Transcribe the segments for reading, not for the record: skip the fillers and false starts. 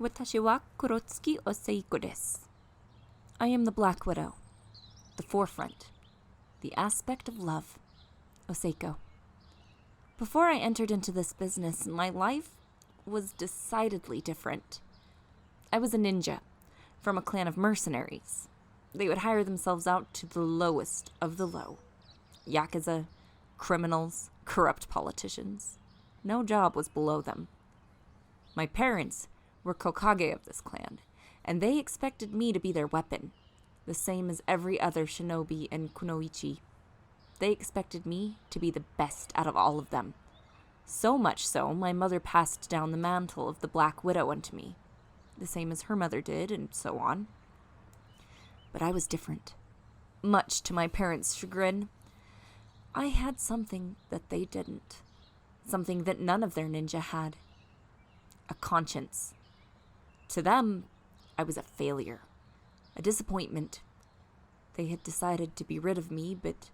Watashi wa Kurotsuki Oseiko desu. I am the Black Widow, the forefront, the aspect of love. Oseiko. Before I entered into this business, my life was decidedly different. I was a ninja from a clan of mercenaries. They would hire themselves out to the lowest of the low. Yakuza, criminals, corrupt politicians. No job was below them. My parents were Kokage of this clan, and they expected me to be their weapon, the same as every other shinobi and kunoichi. They expected me to be the best out of all of them. So much so, my mother passed down the mantle of the Black Widow unto me, the same as her mother did, and so on. But I was different. Much to my parents' chagrin, I had something that they didn't. Something that none of their ninja had. A conscience. To them, I was a failure. A disappointment. They had decided to be rid of me, but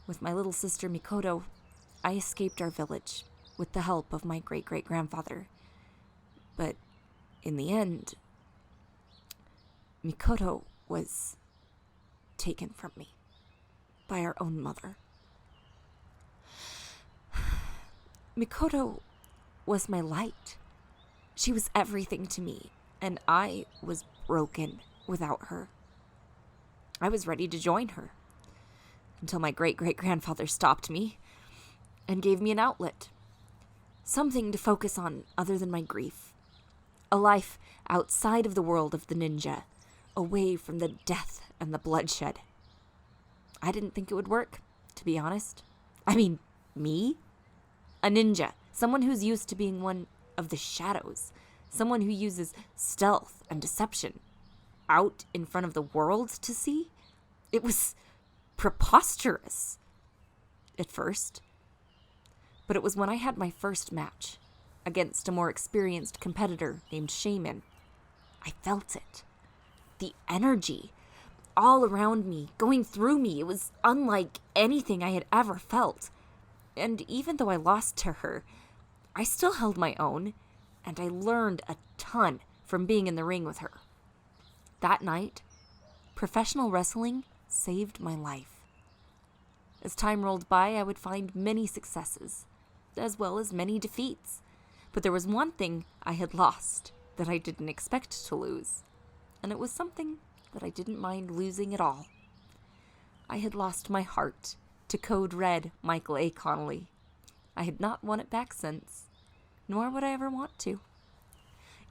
with my little sister Mikoto, I escaped our village with the help of my great-great-grandfather. But in the end, Mikoto was taken from me by our own mother. Mikoto was my light. She was everything to me, and I was broken without her. I was ready to join her, until my great-great-grandfather stopped me and gave me an outlet. Something to focus on other than my grief. A life outside of the world of the ninja, away from the death and the bloodshed. I didn't think it would work, to be honest. I mean, me? A ninja, someone who's used to being one of the shadows, someone who uses stealth and deception, out in front of the world to see? It was preposterous at first. But it was when I had my first match against a more experienced competitor named Shaman. I felt it. The energy all around me, going through me. It was unlike anything I had ever felt. And even though I lost to her, I still held my own, and I learned a ton from being in the ring with her. That night, professional wrestling saved my life. As time rolled by, I would find many successes, as well as many defeats. But there was one thing I had lost that I didn't expect to lose, and it was something that I didn't mind losing at all. I had lost my heart to Code Red Michael A. Connolly. I had not won it back since, nor would I ever want to.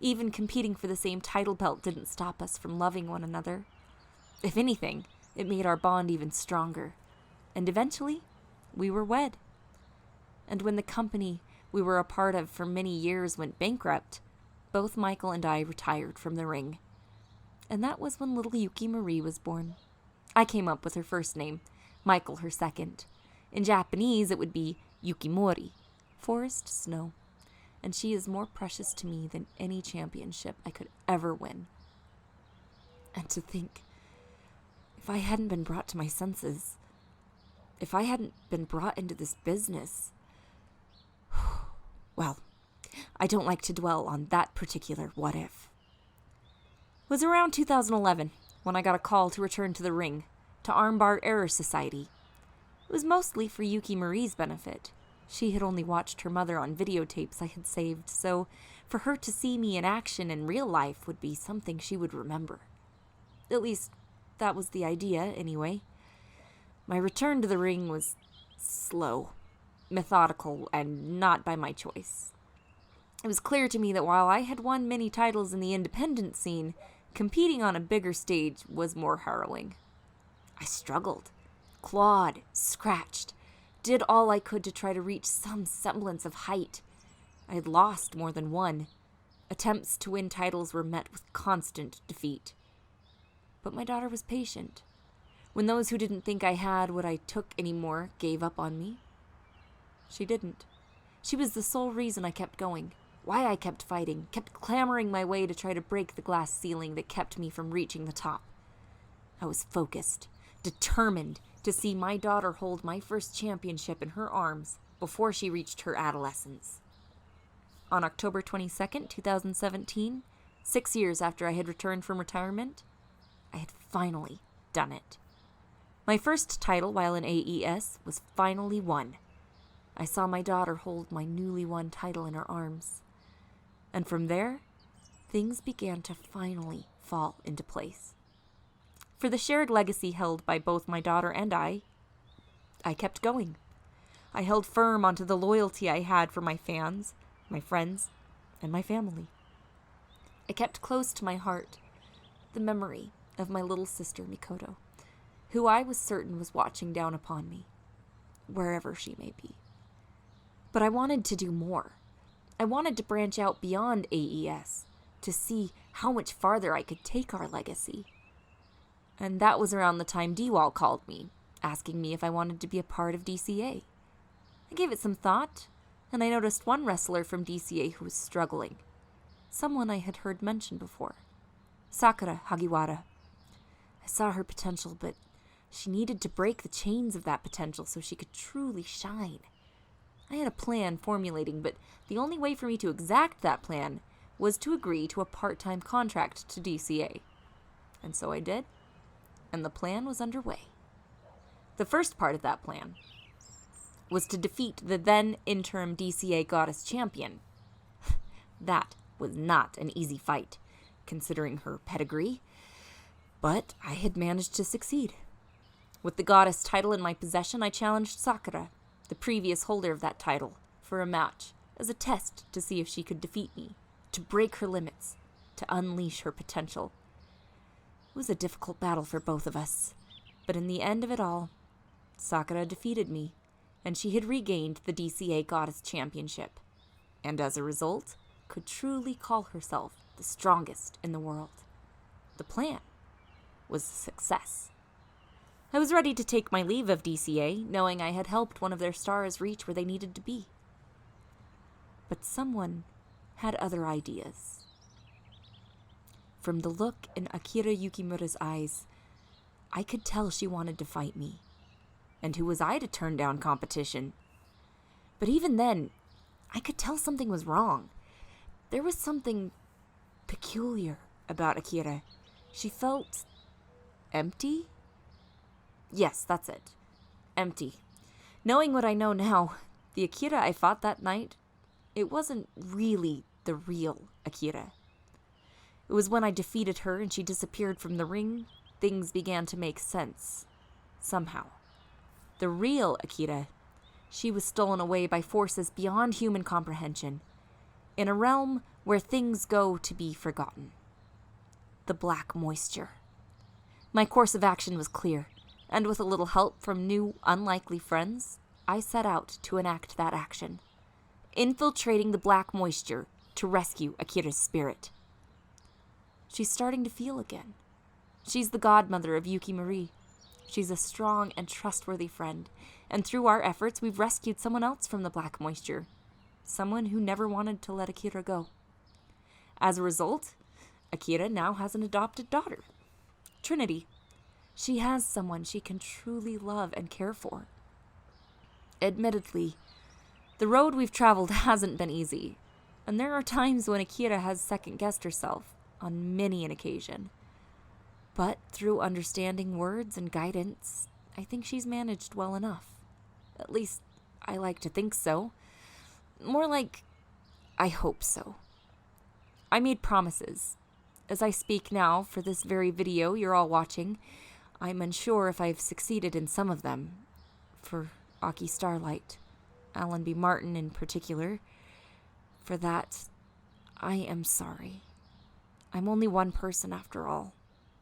Even competing for the same title belt didn't stop us from loving one another. If anything, it made our bond even stronger, and eventually, we were wed. And when the company we were a part of for many years went bankrupt, both Michael and I retired from the ring. And that was when little Yukimura was born. I came up with her first name, Michael her second. In Japanese, it would be Yukimori, forest snow. And she is more precious to me than any championship I could ever win. And to think, if I hadn't been brought to my senses, if I hadn't been brought into this business, well, I don't like to dwell on that particular what if. It was around 2011 when I got a call to return to the ring, to Armbar Error Society. It was mostly for Yukimura's benefit. She had only watched her mother on videotapes I had saved, so for her to see me in action in real life would be something she would remember. At least, that was the idea, anyway. My return to the ring was slow, methodical, and not by my choice. It was clear to me that while I had won many titles in the independent scene, competing on a bigger stage was more harrowing. I struggled, clawed, scratched, did all I could to try to reach some semblance of height. I had lost more than one. Attempts to win titles were met with constant defeat. But my daughter was patient. When those who didn't think I had what I took anymore gave up on me, she didn't. She was the sole reason I kept going, why I kept fighting, kept clamoring my way to try to break the glass ceiling that kept me from reaching the top. I was focused, determined to see my daughter hold my first championship in her arms before she reached her adolescence. On October 22nd, 2017, 6 years after I had returned from retirement, I had finally done it. My first title while in AES was finally won. I saw my daughter hold my newly won title in her arms. And from there, things began to finally fall into place. For the shared legacy held by both my daughter and I kept going. I held firm onto the loyalty I had for my fans, my friends, and my family. I kept close to my heart the memory of my little sister Mikoto, who I was certain was watching down upon me, wherever she may be. But I wanted to do more. I wanted to branch out beyond AES, to see how much farther I could take our legacy. And that was around the time D-Wall called me, asking me if I wanted to be a part of DCA. I gave it some thought, and I noticed one wrestler from DCA who was struggling. Someone I had heard mentioned before. Sakura Hagiwara. I saw her potential, but she needed to break the chains of that potential so she could truly shine. I had a plan formulating, but the only way for me to exact that plan was to agree to a part-time contract to DCA. And so I did, and the plan was underway. The first part of that plan was to defeat the then interim DCA Goddess Champion. That was not an easy fight, considering her pedigree, but I had managed to succeed. With the Goddess title in my possession, I challenged Sakura, the previous holder of that title, for a match, as a test to see if she could defeat me, to break her limits, to unleash her potential. It was a difficult battle for both of us, but in the end of it all, Sakura defeated me, and she had regained the DCA Goddess Championship, and as a result, could truly call herself the strongest in the world. The plan was a success. I was ready to take my leave of DCA, knowing I had helped one of their stars reach where they needed to be. But someone had other ideas. From the look in Akira Yukimura's eyes, I could tell she wanted to fight me. And who was I to turn down competition? But even then, I could tell something was wrong. There was something peculiar about Akira. She felt empty? Yes, that's it. Empty. Knowing what I know now, the Akira I fought that night, it wasn't really the real Akira. It was when I defeated her and she disappeared from the ring, things began to make sense. Somehow. The real Akira, she was stolen away by forces beyond human comprehension, in a realm where things go to be forgotten. The Black Moisture. My course of action was clear, and with a little help from new, unlikely friends, I set out to enact that action, infiltrating the Black Moisture to rescue Akira's spirit. She's starting to feel again. She's the godmother of Yukimura. She's a strong and trustworthy friend, and through our efforts, we've rescued someone else from the Black Moisture, someone who never wanted to let Akira go. As a result, Akira now has an adopted daughter, Trinity. She has someone she can truly love and care for. Admittedly, the road we've traveled hasn't been easy, and there are times when Akira has second-guessed herself on many an occasion. But through understanding words and guidance, I think she's managed well enough. At least, I like to think so. More like, I hope so. I made promises. As I speak now, for this very video you're all watching, I'm unsure if I've succeeded in some of them. For Aki Starlight, Alan B. Martin in particular. For that, I am sorry. I'm only one person after all.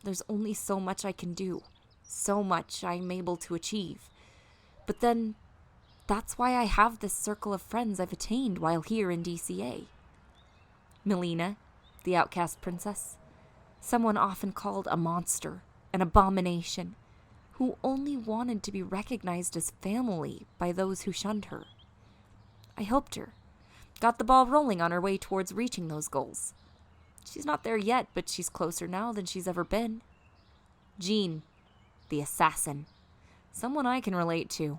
There's only so much I can do, so much I'm able to achieve. But then, that's why I have this circle of friends I've attained while here in DCA. Melina, the outcast princess, someone often called a monster, an abomination, who only wanted to be recognized as family by those who shunned her. I helped her, got the ball rolling on her way towards reaching those goals. She's not there yet, but she's closer now than she's ever been. Jean, the assassin. Someone I can relate to.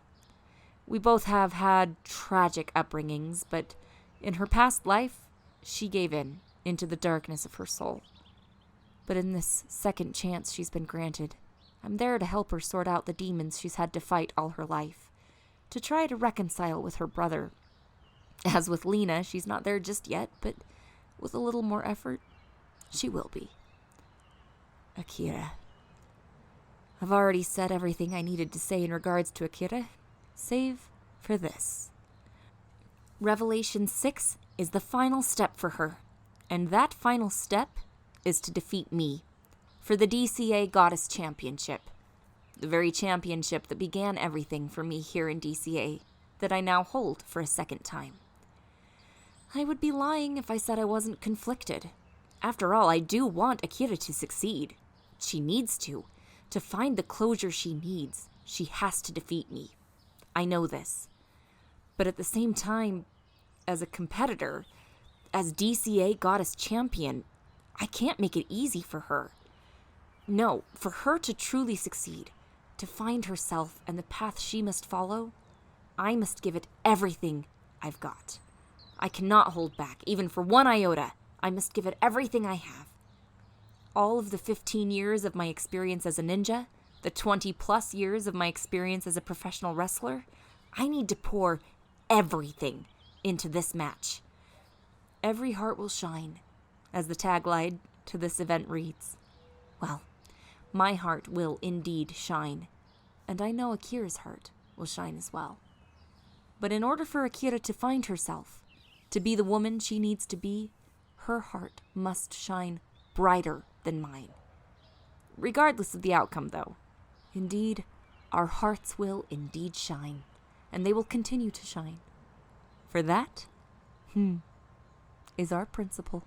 We both have had tragic upbringings, but in her past life, she gave in. into the darkness of her soul. But in this second chance she's been granted, I'm there to help her sort out the demons she's had to fight all her life, to try to reconcile with her brother. As with Lena, she's not there just yet, but with a little more effort, she will be. Akira. I've already said everything I needed to say in regards to Akira, save for this. Revelation 6 is the final step for her, and that final step is to defeat me for the DCA Goddess Championship, the very championship that began everything for me here in DCA, that I now hold for a second time. I would be lying if I said I wasn't conflicted. After all, I do want Akira to succeed. She needs to. To find the closure she needs, she has to defeat me. I know this. But at the same time, as a competitor, as DCA Goddess Champion, I can't make it easy for her. No, for her to truly succeed, to find herself and the path she must follow, I must give it everything I've got. I cannot hold back, even for 1 iota. I must give it everything I have. All of the 15 years of my experience as a ninja, the 20+ years of my experience as a professional wrestler, I need to pour everything into this match. Every heart will shine, as the tagline to this event reads. Well, my heart will indeed shine, and I know Akira's heart will shine as well. But in order for Akira to find herself, to be the woman she needs to be, her heart must shine brighter than mine. Regardless of the outcome, though, indeed, our hearts will indeed shine, and they will continue to shine. For that, is our principle.